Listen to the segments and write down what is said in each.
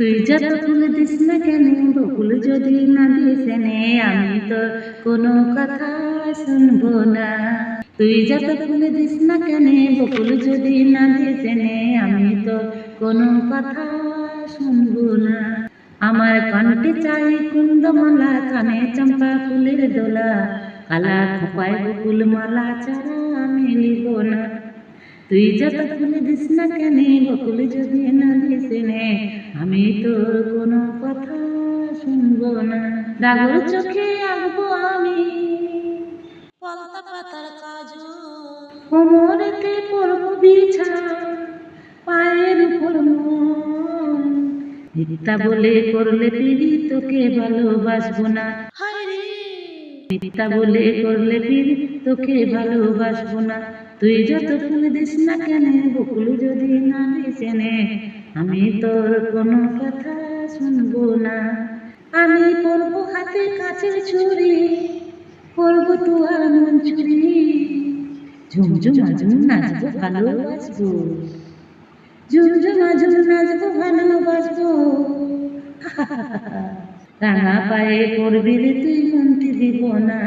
তুই যত ফুল দিস না কেন, বকুল যদি না দিস নে, আমি তোর কোনো কথা শুনবো না। তুই যত ফুল দিস না কেন, বকুল যদি না দিস নে, আমি তোর কোনো কথা শুনবো না। আমার কণ্ঠে চাই কুন্দমালা, কানে চম্পা ফুলের দোলা, কালা খোপায় বকুল মালা ছাড়া আমি লিব না। তুই যত ফুল দিস না কেন, বকুল যদি না দিস নে, আমি তোর কোনো কথা শুনবো না। ডাগর চোখে আঁকবো আমি পলতা পাতার কাজল, কোমরেতে পরব বিছা, পায়ের উপর মন। মিথ্যা বলে করলে পিড়ি, তোকে ভালোবাসবো না। হায় রে, মিথ্যা বলে করলে পিড়ি, তোকে ভালোবাসবো না। তুই যত ফুল দিস না কেন, বকুল যদি না দিস নে, আমি তোর কোনো কথা শুনবো না। আমি পরবো হাতে কাছের ছুরি, করবো তোর মন চুরি, ঝুমঝুমা ঝুম নাচবো ভালোবাসবো, ঝুমঝুমা ঝুম নাচবো ভালোবাসবো। রাঙা পায়ে পড়বি রে তুই, মনটি দিব না।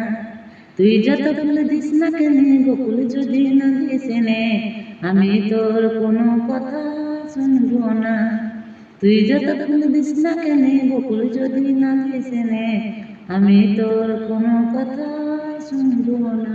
তুই যত ফুল দিস না কেন, বকুল যদি না দিস নে, আমি তোর কোনো কথা শুনবো না। তুই যত ফুল দিস না কেন, বকুল যদি না দিস নে, আমি তোর কোনো কথা শুনবো না।